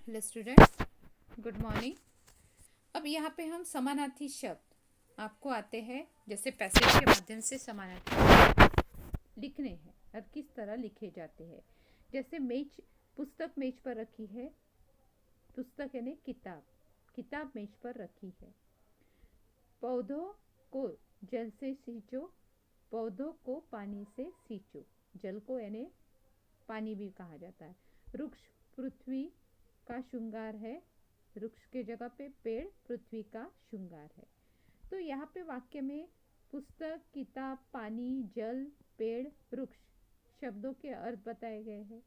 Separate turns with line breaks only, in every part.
Hello students, good morning. अब यहाँ पे हम समानार्थी शब्द आपको आते हैं, जैसे पैसेज के माध्यम से समानार्थी शब्द लिखने हैं और किस तरह लिखे जाते हैं। जैसे मेज, पुस्तक मेज पर रखी है। पुस्तक यानी किताब, किताब मेज पर रखी है। पौधों को जल से सींचो, पौधों को पानी से सींचो। जल को यानी पानी भी कहा जाता है। वृक्ष पृथ्वी का श्रृंगार है। वृक्ष के जगह पे पेड़ पृथ्वी का श्रृंगार है। तो यहाँ पे वाक्य में पुस्तक, किताब, पानी, जल, पेड़, वृक्ष शब्दों के अर्थ बताए गए हैं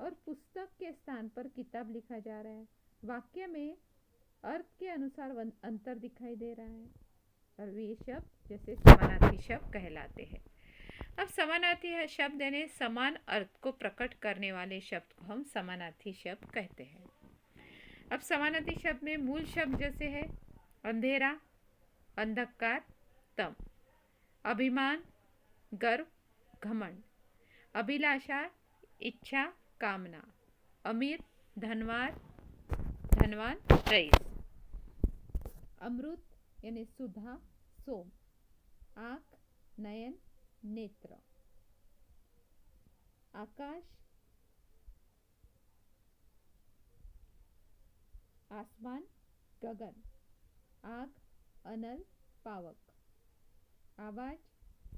और पुस्तक के स्थान पर किताब लिखा जा रहा है। वाक्य में अर्थ के अनुसार अंतर दिखाई दे रहा है और वे शब्द जैसे समानार्थी शब्द कहलाते हैं। अब समानार्थी शब्द यानी समान अर्थ को प्रकट करने वाले शब्द को हम समानार्थी शब्द कहते हैं। अब समानार्थी शब्द में मूल शब्द जैसे है अंधेरा, अंधकार, तम, अभिमान, गर्व, घमंड, अभिलाषा, इच्छा, कामना, अमीर, धनवान, धनवान, रईस, अमृत यानी सुधा, सोम, आँख, नयन, नेत्र, आकाश, आसमान, गगन, आग, अनल, पावक, आवाज,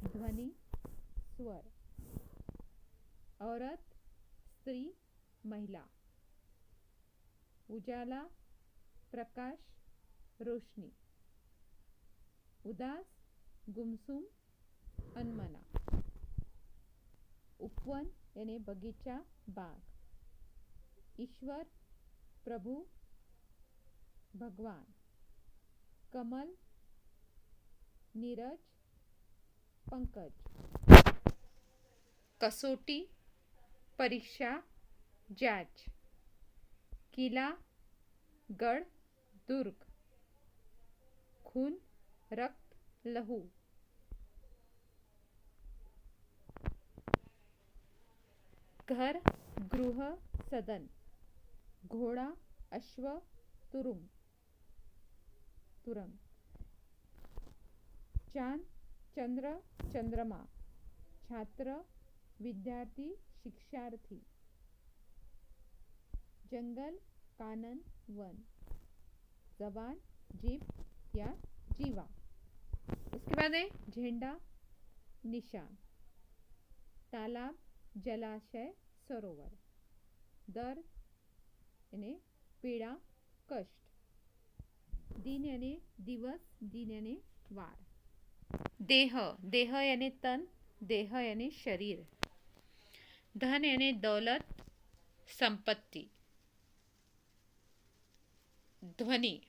ध्वनि, स्वर, औरत, स्त्री, महिला, उजाला, प्रकाश, रोशनी, उदास, गुमसुम, अनमना, उपवन यानी बगीचा, बाग, ईश्वर, प्रभु, भगवान, कमल, नीरज, पंकज, कसौटी, परीक्षा, जांच, किला, गढ़, दुर्ग, खून, रक्त, लहू, घर, गृह, सदन, घोड़ा, अश्व, तुरुंग, तुरंग, चांद, चंद्र, चंद्रमा, छात्र, विद्यार्थी, शिक्षार्थी, जंगल, कानन, वन, जबान, जीभ या जीवा। उसके बाद है झंडा, निशान, तालाब, जलाशय, सरोवर, दर्द यानी पीड़ा, कष्ट, दिन यानी दिवस, दिन यानी वार, देह, देह यानी तन, देह यानी शरीर, धन यानी दौलत, संपत्ति, ध्वनि,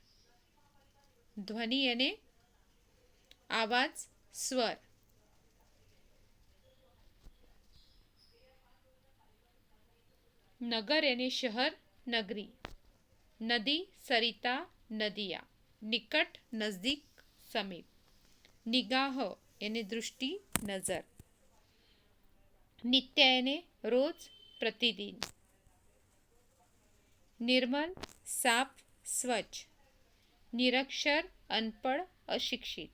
ध्वनि यानी आवाज, स्वर, नगर यानी शहर, नगरी, नदी, सरिता, नदिया, निकट, नजदीक, समीप, निगाह यानी दृष्टि, नजर, नित्य यानी रोज, प्रतिदिन, निर्मल, साफ, स्वच्छ, निरक्षर, अनपढ़, अशिक्षित,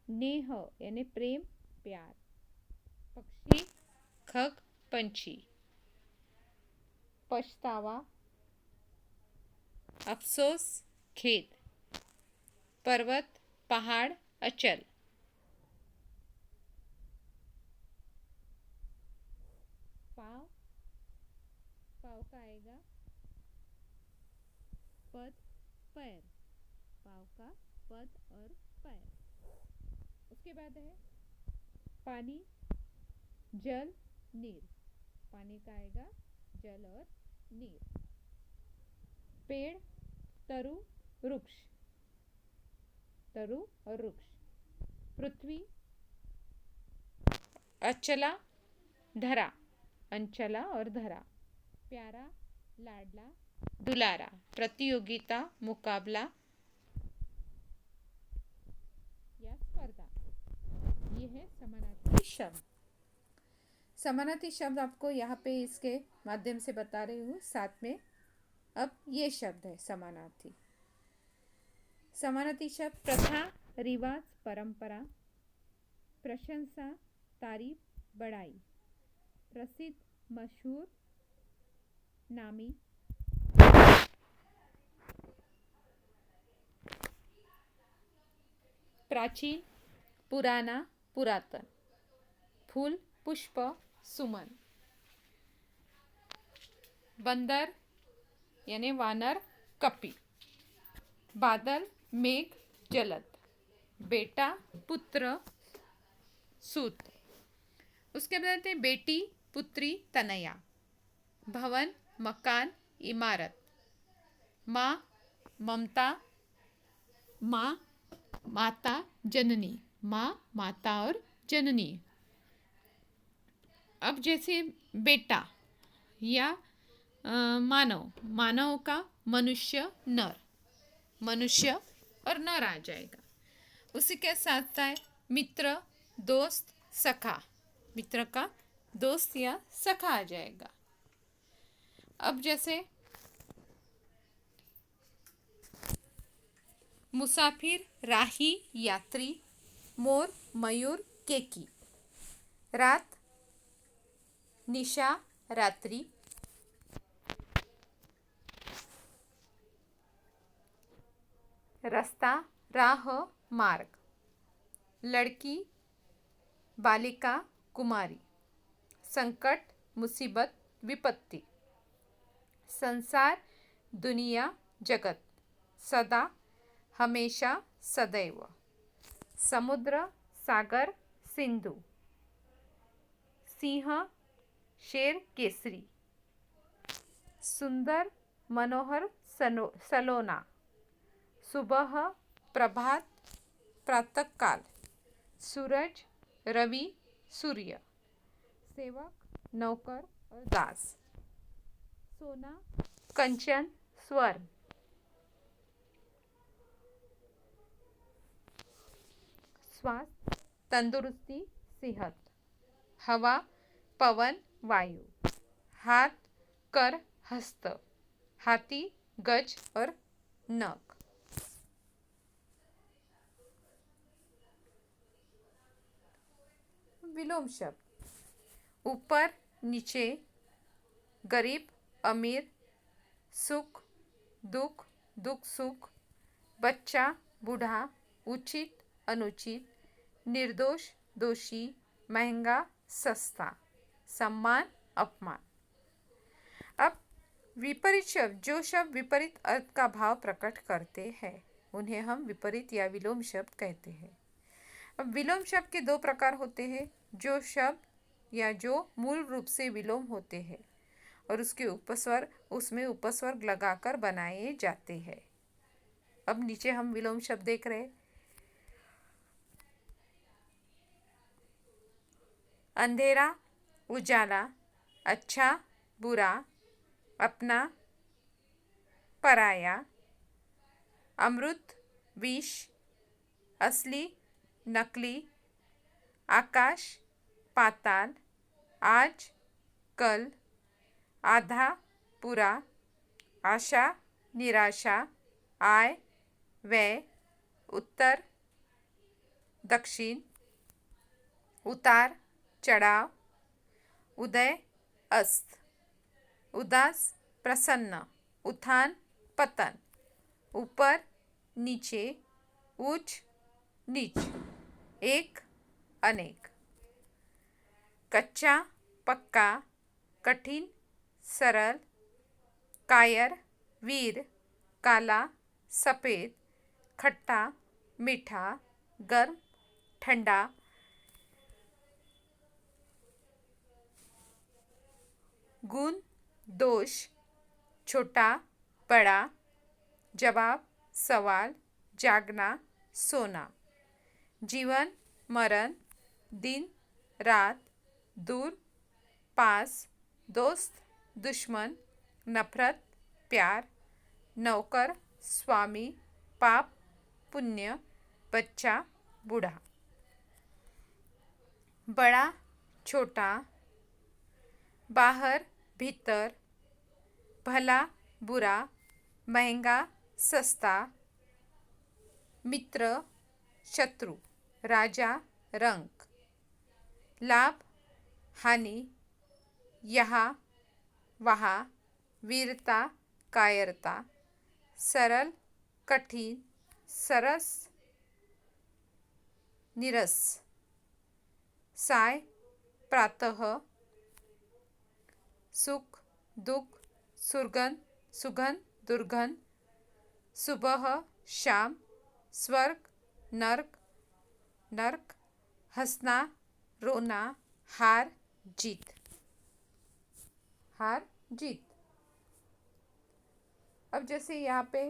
नेह यानी प्रेम, प्यार, पक्षी, खग, पंछी, पछतावा, अफसोस, खेद, पर्वत, पहाड़, अचल, पाव, पाव का आएगा पद, पैर, पाव का पद और पैर। उसके बाद है पानी, जल, नीर, पानी का आएगा जल और नीर, पेड़, तरु, वृक्ष, तरु और वृक्ष, पृथ्वी, अचला, धरा, अंचला और धरा, प्यारा, लाडला, दुलारा, प्रतियोगिता, मुकाबला या स्पर्धा। ये है समानार्थी शब्द। समानार्थी शब्द आपको यहाँ पे इसके माध्यम से बता रही हूँ। साथ में अब ये शब्द है समानार्थी। समानार्थी शब्द प्रथा, रिवाज, परंपरा, प्रशंसा, तारीफ, बड़ाई, प्रसिद्ध, मशहूर, नामी, प्राचीन, पुराना, पुरातन, फूल, पुष्प, सुमन, बंदर यानी वानर, कपी, बादल, मेघ, जलद, बेटा, पुत्र, सूत। उसके बाद आते हैं बेटी, पुत्री, तनया, भवन, मकान, इमारत, माँ, ममता, माँ, माता, जननी, माँ, माता और जननी। अब जैसे बेटा या मानव, मानव का मनुष्य, नर, मनुष्य और नर आ जाएगा। उसी के साथ है मित्र, दोस्त, सखा, मित्र का दोस्त या सखा आ जाएगा। अब जैसे मुसाफिर, राही, यात्री, मोर, मयूर, केकी, रात, निशा, रात्रि, रास्ता, राह, मार्ग, लड़की, बालिका, कुमारी, संकट, मुसीबत, विपत्ति, संसार, दुनिया, जगत, सदा, हमेशा, सदैव, समुद्र, सागर, सिंधु, सिंह, शेर, केसरी, सुंदर, मनोहर, सलोना, सुबह, प्रभात, प्रातःकाल, सूरज, रवि, सूर्य, सेवक, नौकर और दास, सोना, कंचन, स्वर्ण, स्वास्थ्य, तंदुरुस्ती, सेहत, हवा, पवन, वायु, हाथ, कर, हस्त, हाथी, गज और नख। विलोम शब्द ऊपर, नीचे, गरीब, अमीर, सुख, दुख, दुख सुख, बच्चा, बूढ़ा, उचित, अनुचित, निर्दोष, दोषी, महंगा, सस्ता, सम्मान, अपमान। अब विपरीत शब्द, जो शब्द विपरीत अर्थ का भाव प्रकट करते हैं उन्हें हम विपरीत या विलोम शब्द कहते हैं। अब विलोम शब्द के दो प्रकार होते हैं, जो शब्द या जो मूल रूप से विलोम होते हैं और उसमें उपस्वर्ग लगाकर बनाए जाते हैं। अब नीचे हम विलोम शब्द देख रहे हैं। अंधेरा, उजाला, अच्छा, बुरा, अपना, पराया, अमृत, विष, असली, नकली, आकाश, पाताल, आज, कल, आधा, पूरा, आशा, निराशा, आय, व्यय, उत्तर, दक्षिण, उतार, चढ़ाव, उदय, अस्त, उदास, प्रसन्न, उत्थान, पतन, ऊपर, नीचे, उच्च, नीच, एक, अनेक, कच्चा, पक्का, कठिन, सरल, कायर, वीर, काला, सफ़ेद, खट्टा, मीठा, गर्म, ठंडा, गुण, दोष, छोटा, बड़ा, जवाब, सवाल, जागना, सोना, जीवन, मरण, दिन, रात, दूर, पास, दोस्त, दुश्मन, नफरत, प्यार, नौकर, स्वामी, पाप, पुण्य, बच्चा, बूढ़ा, बड़ा, छोटा, बाहर, भीतर, भला, बुरा, महंगा, सस्ता, मित्र, शत्रु, राजा, रंक, लाभ, हानि, यहाँ, वहाँ, वीरता, कायरता, सरल, कठिन, सरस, नीरस, साय, प्रातः, सुख, दुख, सुगंध, सुगंध, दुर्गंध, सुबह, शाम, स्वर्ग, नर्क, नर्क, हंसना, रोना, हार, जीत, हार, जीत। अब जैसे यहाँ पे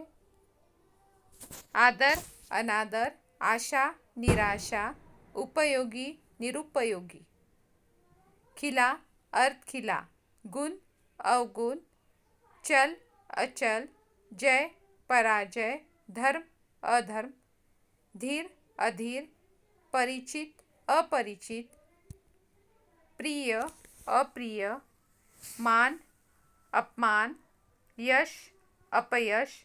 आदर, अनादर, आशा, निराशा, उपयोगी, निरुपयोगी, खिला, अर्थ खिला, गुण, अवगुण, चल, अचल, जय, पराजय, धर्म, अधर्म, धीर, अधीर, परिचित, अपरिचित, प्रिय, अप्रिय, मान, अपमान, यश, अपयश,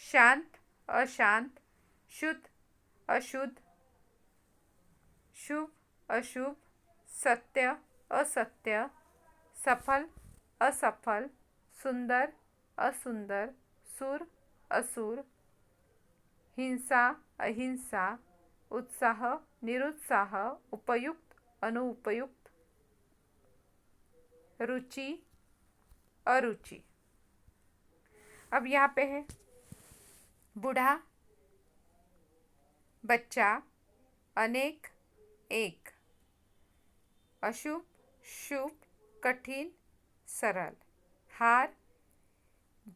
शांत, अशांत, शुद्ध, अशुद्ध, शुभ, अशुभ, सत्य, असत्य, सफल, असफल, सुंदर, असुंदर, सुर, असुर, हिंसा, अहिंसा, उत्साह, निरुत्साह, उपयुक्त, अनुपयुक्त, रुचि, अरुचि। अब यहाँ पे है बूढ़ा, बच्चा, अनेक, एक, अशुभ, शुभ, कठिन, सरल, हार,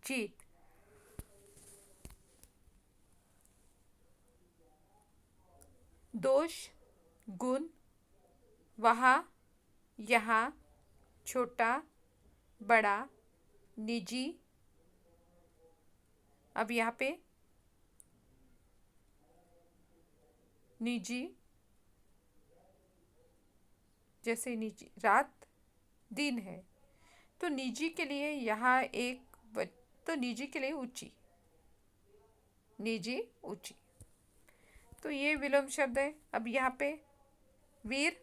जीत। दोष, गुण, वहाँ, यहाँ, छोटा, बड़ा, निजी। अब यहाँ पे निजी, जैसे निजी, रात, दिन है तो निजी के लिए यहाँ तो निजी के लिए ऊंची, निजी, ऊंची। तो ये विलोम शब्द है। अब यहाँ पे वीर,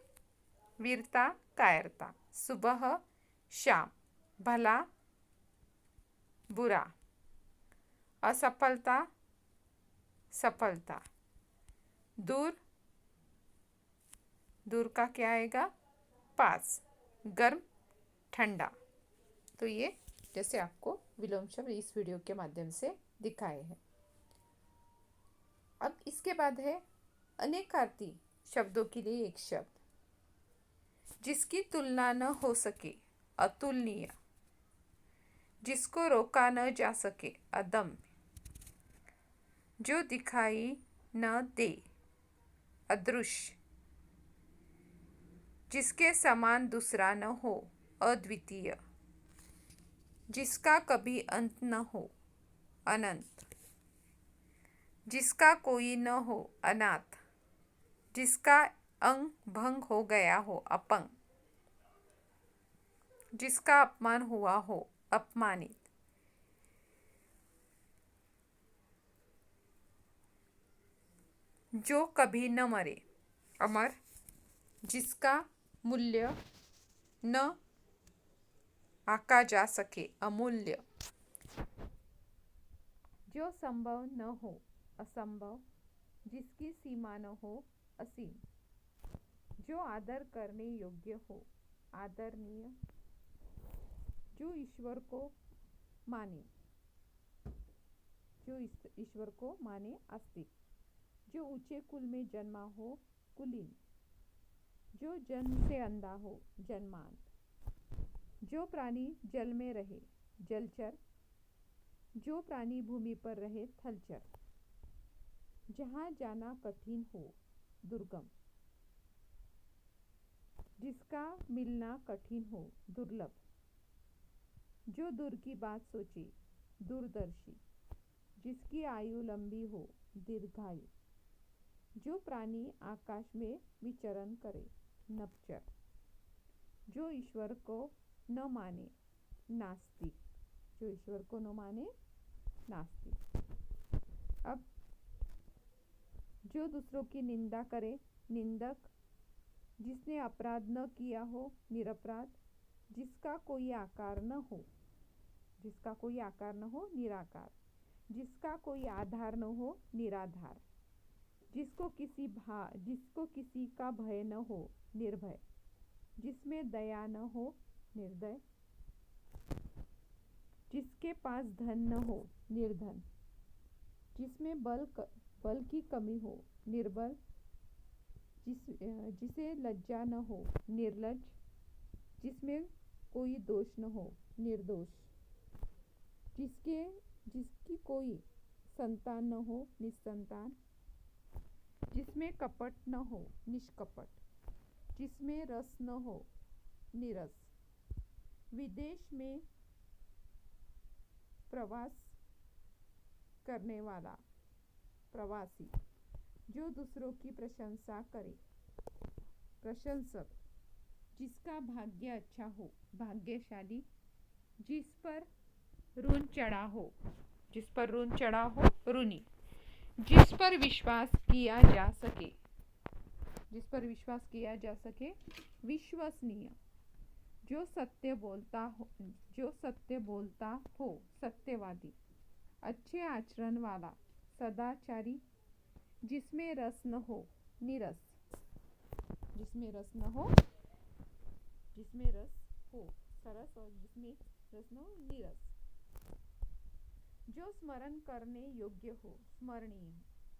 वीरता, कायरता, सुबह, शाम, भला, बुरा, असफलता, सफलता, दूर, दूर का क्या आएगा, पास, गर्म, ठंडा। तो ये जैसे आपको विलोम शब्द इस वीडियो के माध्यम से दिखाए हैं। अब इसके बाद है अनेकार्थी शब्दों के लिए एक शब्द, जिसकी तुलना न हो सके, अतुलनीय, जिसको रोका न जा सके, अदम्य, जो दिखाई न दे, अदृश्य, जिसके समान दूसरा न हो, अद्वितीय, जिसका कभी अंत न हो, अनंत, जिसका कोई न हो, अनाथ, जिसका अंग भंग हो गया हो, अपंग, जिसका अपमान हुआ हो, अपमानित, जो कभी न मरे, अमर, जिसका मूल्य न आका जा सके, अमूल्य, जो संभव न हो, असंभव, जिसकी सीमा न हो, असीम, जो आदर करने योग्य हो, आदरणीय, जो ईश्वर को माने, जो ईश्वर को माने, आस्तिक, जो ऊंचे कुल में जन्मा हो, कुलीन, जो जन्म से अंधा हो, जन्मांध, जो प्राणी जल में रहे, जलचर, जो प्राणी भूमि पर रहे, थलचर, जहाँ जाना कठिन हो, दुर्गम, जिसका मिलना कठिन हो, दुर्लभ, जो दूर की बात सोचे, दूरदर्शी, जिसकी आयु लंबी हो, दीर्घायु, जो प्राणी आकाश में विचरण करे, नभचर, जो ईश्वर को न माने, नास्तिक, जो ईश्वर को न माने नास्तिक। अब जो दूसरों की निंदा करे निंदक, जिसने अपराध न किया हो निरपराध, जिसका कोई आकार न हो, जिसका कोई आकार न हो निराकार, जिसका कोई आधार न हो निराधार, जिसको किसी का भय न हो निर्भय, जिसमें दया न हो निर्दय, जिसके पास धन न हो निर्धन, जिसमें बल की कमी हो निर्बल, जिसे लज्जा न हो निर्लज, जिसमें कोई दोष न हो निर्दोष, जिसकी कोई संतान न हो निस्संतान, जिसमें कपट न हो निष्कपट, जिसमें रस न हो निरस, विदेश में प्रवास करने वाला प्रवासी, जो दूसरों की प्रशंसा करे प्रशंसक, जिसका भाग्य अच्छा हो भाग्यशाली, जिस पर ऋण चढ़ा हो ऋणी, जिस पर विश्वास किया जा सके विश्वसनीय, जो सत्य बोलता हो सत्यवादी, अच्छे आचरण वाला सदाचारी, जिसमें रस न हो नीरस, जिसमें रस हो सरस और जिसमें रस न हो नीरस, जो स्मरण करने योग्य हो स्मरणीय,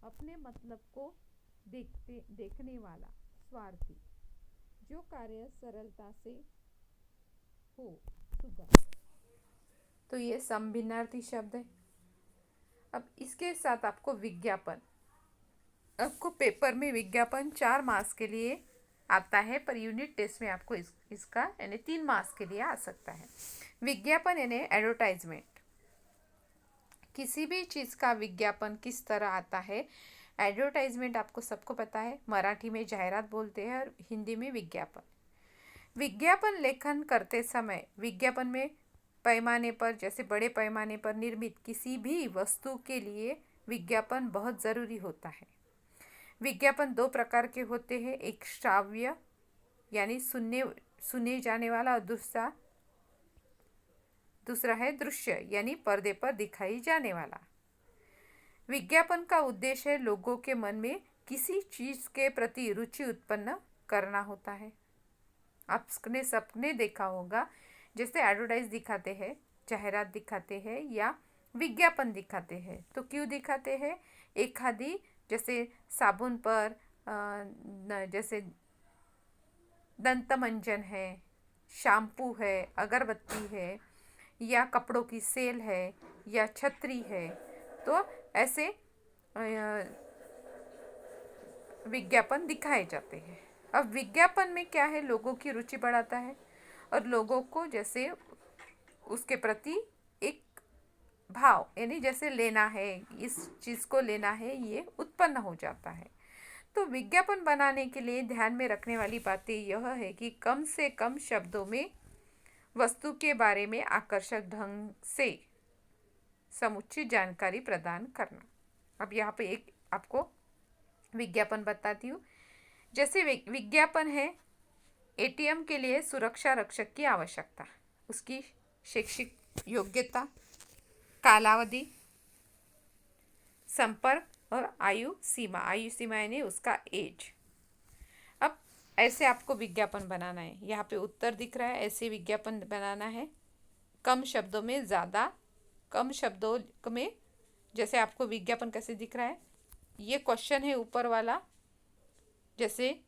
अपने मतलब को देखने वाला स्वार्थी, जो कार्य सरलता से हो सुगम। तो ये संभिन्नार्थी शब्द है। अब इसके साथ आपको विज्ञापन, आपको पेपर में विज्ञापन 4 मार्क्स के लिए आता है, पर यूनिट टेस्ट में आपको इसका यानी 3 मार्क्स के लिए आ सकता है। विज्ञापन यानी एडवर्टाइजमेंट, किसी भी चीज़ का विज्ञापन किस तरह आता है। एडवर्टाइजमेंट आपको सबको पता है, मराठी में जाहिरात बोलते हैं और हिंदी में विज्ञापन। विज्ञापन लेखन करते समय विज्ञापन में पैमाने पर, जैसे बड़े पैमाने पर निर्मित किसी भी वस्तु के लिए विज्ञापन बहुत ज़रूरी होता है। विज्ञापन 2 प्रकार के होते हैं, एक श्राव्य यानी सुने जाने वाला, और दूसरा है दृश्य यानी पर्दे पर दिखाई जाने वाला। विज्ञापन का उद्देश्य है लोगों के मन में किसी चीज़ के प्रति रुचि उत्पन्न करना होता है। आपने सबने देखा होगा, जैसे एडवर्टाइज दिखाते हैं, जाहिरात दिखाते हैं या विज्ञापन दिखाते हैं, तो क्यों दिखाते हैं। एक आदि जैसे साबुन पर जैसे दंतमंजन है, शैम्पू है, अगरबत्ती है, या कपड़ों की सेल है, या छतरी है, तो ऐसे विज्ञापन दिखाए जाते हैं। अब विज्ञापन में क्या है, लोगों की रुचि बढ़ाता है और लोगों को जैसे उसके प्रति एक भाव यानी जैसे लेना है, इस चीज़ को लेना है, ये उत्पन्न हो जाता है। तो विज्ञापन बनाने के लिए ध्यान में रखने वाली बातें यह है कि कम से कम शब्दों में वस्तु के बारे में आकर्षक ढंग से समुचित जानकारी प्रदान करना। अब यहाँ पे एक आपको विज्ञापन बताती हूँ। जैसे विज्ञापन है, एटीएम के लिए सुरक्षा रक्षक की आवश्यकता, उसकी शैक्षिक योग्यता, कालावधि, संपर्क और आयु सीमा यानी उसका एज। अब ऐसे आपको विज्ञापन बनाना है, यहाँ पे उत्तर दिख रहा है, ऐसे विज्ञापन बनाना है कम शब्दों में ज़्यादा, कम शब्दों में। जैसे आपको विज्ञापन कैसे दिख रहा है, ये क्वेश्चन है ऊपर वाला, जैसे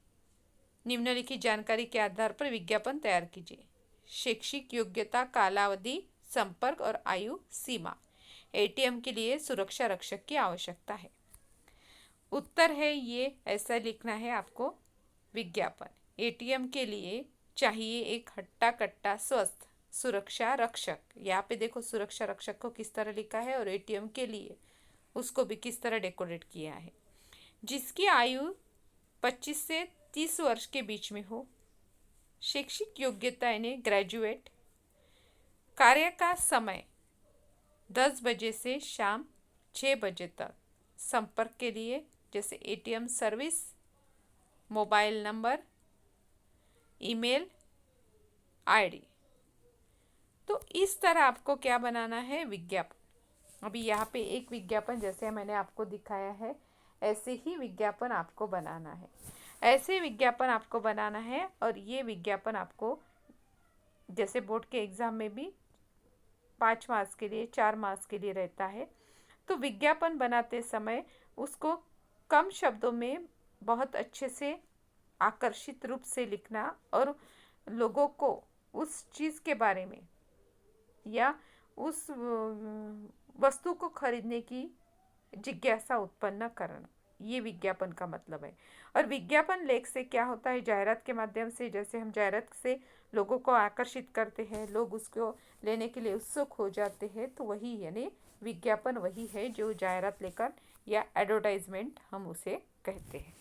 निम्नलिखित जानकारी के आधार पर विज्ञापन तैयार कीजिए। शैक्षिक योग्यता, कालावधि, संपर्क और आयु सीमा, एटीएम के लिए सुरक्षा रक्षक की आवश्यकता है। उत्तर है ये, ऐसा लिखना है आपको। विज्ञापन, एटीएम के लिए चाहिए एक हट्टा कट्टा स्वस्थ सुरक्षा रक्षक। यहाँ पे देखो सुरक्षा रक्षक को किस तरह लिखा है और एटीएम के लिए उसको भी किस तरह डेकोरेट किया है, जिसकी आयु 25 से 30 वर्ष के बीच में हो। शैक्षिक योग्यता यानी ग्रेजुएट। कार्य का समय 10 बजे से शाम 6 बजे तक। संपर्क के लिए जैसे ATM service, mobile number, email ID. तो इस तरह आपको क्या बनाना है, विज्ञापन। अभी यहाँ पे एक विज्ञापन जैसे मैंने आपको दिखाया है, ऐसे ही विज्ञापन आपको बनाना है। ऐसे विज्ञापन आपको बनाना है और ये विज्ञापन आपको जैसे बोर्ड के एग्ज़ाम में भी 5 मार्क्स के लिए 4 मार्क्स के लिए रहता है। तो विज्ञापन बनाते समय उसको कम शब्दों में बहुत अच्छे से आकर्षित रूप से लिखना और लोगों को उस चीज़ के बारे में या उस वस्तु को खरीदने की जिज्ञासा उत्पन्न करना, ये विज्ञापन का मतलब है। और विज्ञापन लेख से क्या होता है, जाहिरात के माध्यम से जैसे हम जाहिरात से लोगों को आकर्षित करते हैं, लोग उसको लेने के लिए उत्सुक हो जाते हैं, तो वही यानी विज्ञापन वही है जो जाहिरात लेकर या एडवर्टाइजमेंट हम उसे कहते हैं।